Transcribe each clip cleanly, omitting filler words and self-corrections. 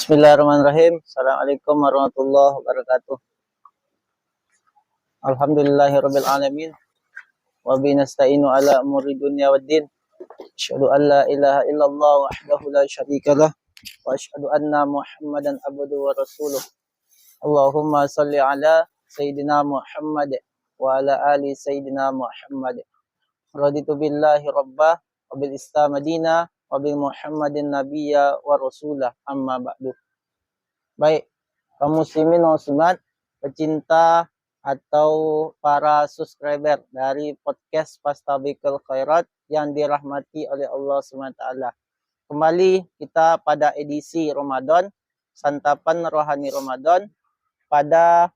Bismillahirrahmanirrahim. Assalamualaikum warahmatullahi wabarakatuh. Alhamdulillahirabbil alamin. Wa bihi nasta'inu ala umuri dunya waddin. Asyhadu an la ilaha illallah wahdahu la syarikalah wa asyhadu anna Muhammadan abduhu wa rasuluh. Allahumma shalli ala sayyidina Muhammad wa ala ali sayyidina Muhammad. Raditu billahi rabbah wa bil islam madina wa bil Muhammadin nabiyya wa rasulah, amma ba'du. Baik, kaum muslimin dan muslimat, pecinta atau para subscriber dari podcast Fastabiqul Khairat yang dirahmati oleh Allah SWT. Kembali kita pada edisi Ramadan, santapan rohani Ramadan pada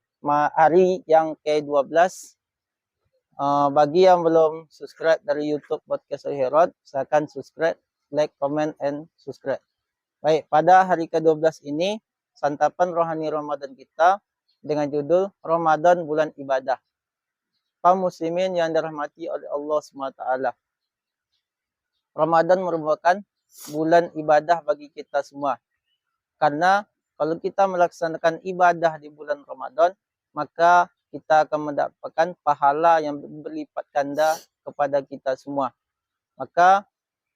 hari yang ke-12. Bagi yang belum subscribe dari YouTube Podcast Khairat, silakan subscribe, like, comment, and subscribe. Baik, pada hari ke-12 ini santapan rohani Ramadan kita dengan judul Ramadan Bulan Ibadah. Kaum muslimin yang dirahmati oleh Allah SWT. Ramadan merupakan bulan ibadah bagi kita semua. Karena kalau kita melaksanakan ibadah di bulan Ramadan, maka kita akan mendapatkan pahala yang berlipat ganda kepada kita semua. Maka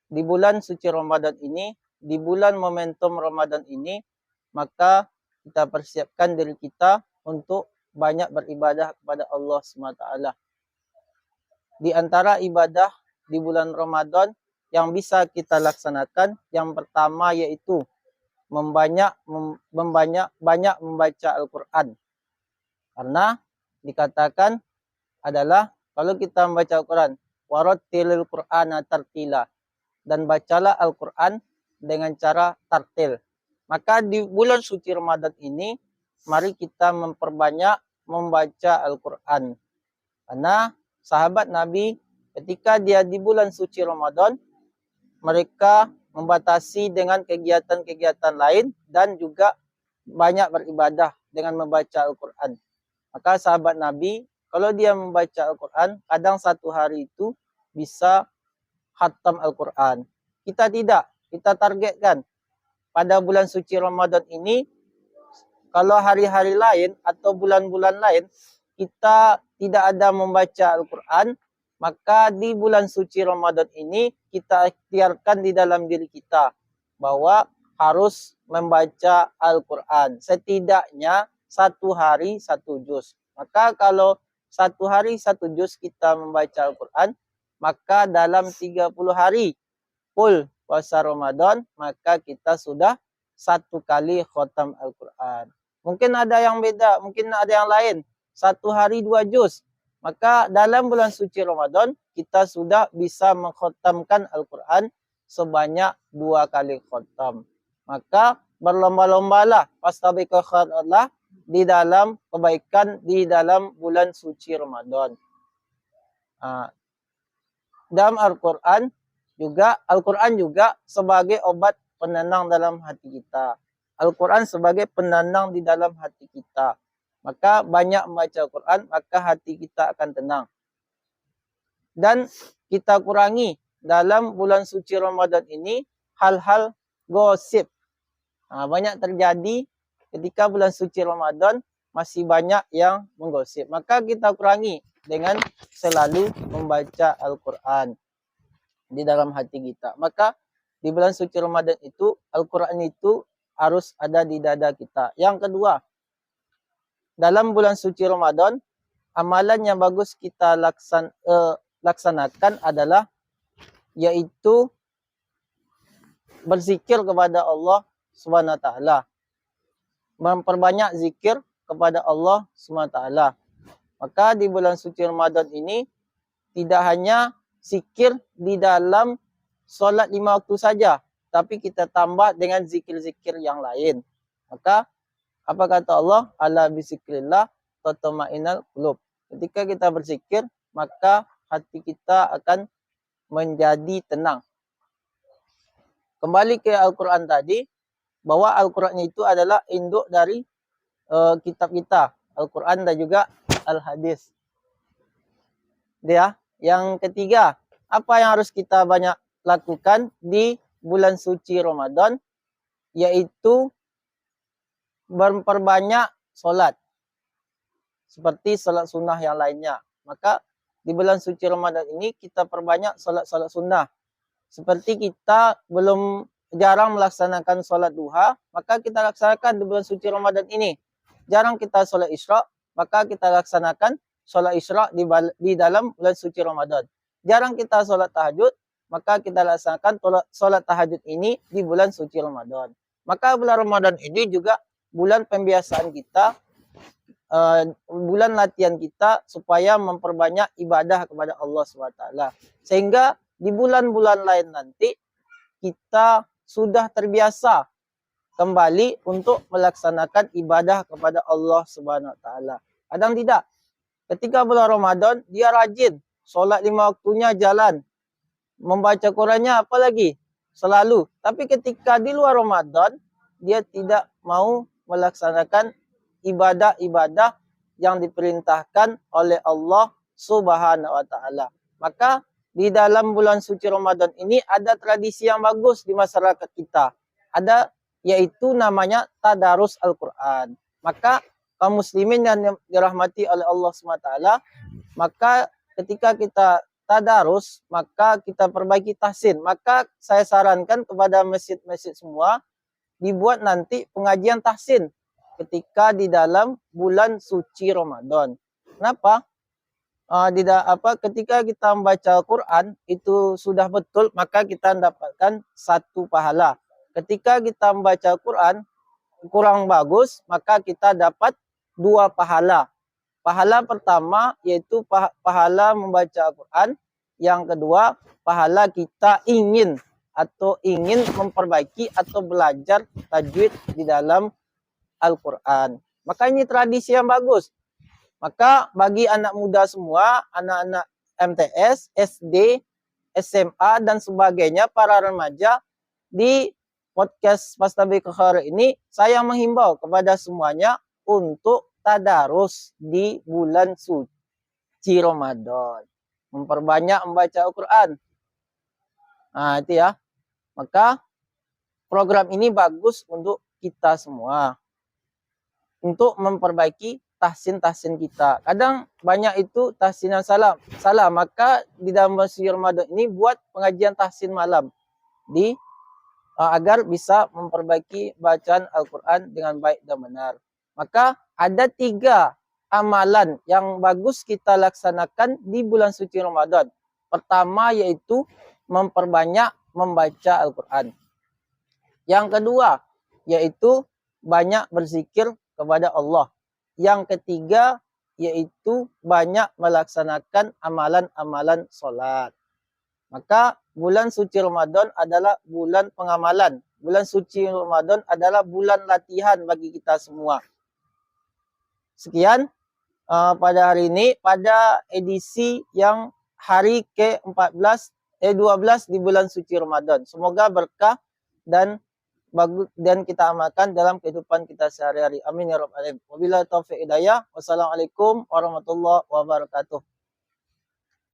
di bulan suci Ramadan ini, di bulan momentum Ramadan ini, maka kita persiapkan diri kita untuk banyak beribadah kepada Allah SWT. Di antara ibadah di bulan Ramadan yang bisa kita laksanakan, yang pertama yaitu banyak membaca Al-Quran. Karena dikatakan adalah kalau kita membaca Al-Quran, warattilil Qur'ana tartila, dan bacalah Al-Quran dengan cara tartil. Maka di bulan suci Ramadan ini, mari kita memperbanyak membaca Al-Quran. Karena sahabat Nabi ketika dia di bulan suci Ramadan, mereka membatasi dengan kegiatan-kegiatan lain dan juga banyak beribadah dengan membaca Al-Quran. Maka sahabat Nabi, kalau dia membaca Al-Quran, kadang satu hari itu bisa khatam Al-Quran. Kita tidak, kita targetkan pada bulan suci Ramadan ini, kalau hari-hari lain atau bulan-bulan lain kita tidak ada membaca Al-Quran, maka di bulan suci Ramadan ini kita ikhtiarkan di dalam diri kita bahwa harus membaca Al-Quran. Setidaknya satu hari satu juz. Maka kalau satu hari satu juz kita membaca Al-Quran, maka dalam 30 hari full puasa Ramadan, maka kita sudah satu kali khatam Al-Quran. Mungkin ada yang beda, mungkin ada yang lain. Satu hari 2 juz. Maka dalam bulan suci Ramadan, kita sudah bisa mengkhatamkan Al-Quran sebanyak 2 kali khatam. Maka berlomba-lombalah fastabiqul khairat di dalam kebaikan di dalam bulan suci Ramadan. Dalam Al-Quran juga sebagai obat penenang dalam hati kita. Al-Quran sebagai penenang di dalam hati kita. Maka banyak membaca Al-Quran, maka hati kita akan tenang. Dan kita kurangi dalam bulan suci Ramadan ini hal-hal gosip. Banyak terjadi ketika bulan suci Ramadan, masih banyak yang menggosip. Maka kita kurangi dengan selalu membaca Al-Quran di dalam hati kita. Maka di bulan suci Ramadan itu Al-Quran itu harus ada di dada kita. Yang kedua, dalam bulan suci Ramadan, amalan yang bagus kita laksanakan adalah yaitu berzikir kepada Allah SWT. Memperbanyak zikir kepada Allah SWT. Maka di bulan suci Ramadan ini tidak hanya zikir di dalam solat 5 waktu saja, tapi kita tambah dengan zikir-zikir yang lain. Maka apa kata Allah? Ala bizikrillah tatma'innul qulub. Ketika kita berzikir, maka hati kita akan menjadi tenang. Kembali ke Al-Quran tadi, bahwa Al-Quran itu adalah induk dari kitab kita, Al-Quran dan juga Al-Hadis. Yang ketiga, apa yang harus kita banyak lakukan di bulan suci Ramadan, yaitu memperbanyak solat seperti solat sunnah yang lainnya. Maka di bulan suci Ramadan ini kita perbanyak solat-solat sunnah. Seperti kita belum jarang melaksanakan solat duha, maka kita laksanakan di bulan suci Ramadan ini. Jarang kita solat isra, maka kita laksanakan solat isra di dalam bulan suci Ramadan. Jarang kita solat tahajud, maka kita laksanakan solat tahajud ini di bulan suci Ramadan. Maka bulan Ramadan ini juga bulan pembiasaan kita, bulan latihan kita supaya memperbanyak ibadah kepada Allah SWT. Sehingga di bulan-bulan lain nanti kita sudah terbiasa kembali untuk melaksanakan ibadah kepada Allah SWT. Kadang tidak. Ketika bulan Ramadan, dia rajin. Solat 5 waktunya jalan. Membaca Qurannya apalagi? Selalu. Tapi ketika di luar Ramadan, dia tidak mau melaksanakan ibadah-ibadah yang diperintahkan oleh Allah Subhanahu wa taala. Maka di dalam bulan suci Ramadan ini ada tradisi yang bagus di masyarakat kita. Ada yaitu namanya tadarus Al-Qur'an. Maka kaum muslimin yang dirahmati oleh Allah SWT, maka ketika kita tadarus, maka kita perbaiki tahsin. Maka saya sarankan kepada masjid-masjid semua dibuat nanti pengajian tahsin ketika di dalam bulan suci Ramadan. Kenapa? Ketika kita membaca Quran itu sudah betul, maka kita mendapatkan 1 pahala. Ketika kita membaca Quran kurang bagus, maka kita dapat 2 pahala. Pahala pertama yaitu pahala membaca Quran. Yang kedua, pahala kita ingin memperbaiki atau belajar tajwid di dalam Al-Quran. Maka ini tradisi yang bagus. Maka bagi anak muda semua, anak-anak MTS, SD, SMA, dan sebagainya, para remaja, di podcast Fastabikul Khairat ini, saya menghimbau kepada semuanya untuk tadarus di bulan suci Ramadan. Memperbanyak membaca Al-Quran. Nah, itu ya. Maka program ini bagus untuk kita semua. Untuk memperbaiki tahsin-tahsin kita. Kadang banyak itu tahsin yang salah. Maka di dalam bulan suci Ramadan ini buat pengajian tahsin malam. Agar bisa memperbaiki bacaan Al-Quran dengan baik dan benar. Maka ada 3 amalan yang bagus kita laksanakan di bulan suci Ramadan. Pertama yaitu memperbanyak membaca Al-Quran. Yang kedua yaitu banyak berzikir kepada Allah. Yang ketiga yaitu banyak melaksanakan amalan-amalan sholat. Maka bulan suci Ramadan adalah bulan pengamalan. Bulan suci Ramadan adalah bulan latihan bagi kita semua. Sekian pada hari ini, pada edisi yang hari ke-12 di bulan suci Ramadan. Semoga berkah dan kita amalkan dalam kehidupan kita sehari-hari. Amin ya rabbal alamin. Wabillahi taufiq hidayah. Wassalamualaikum warahmatullahi wabarakatuh.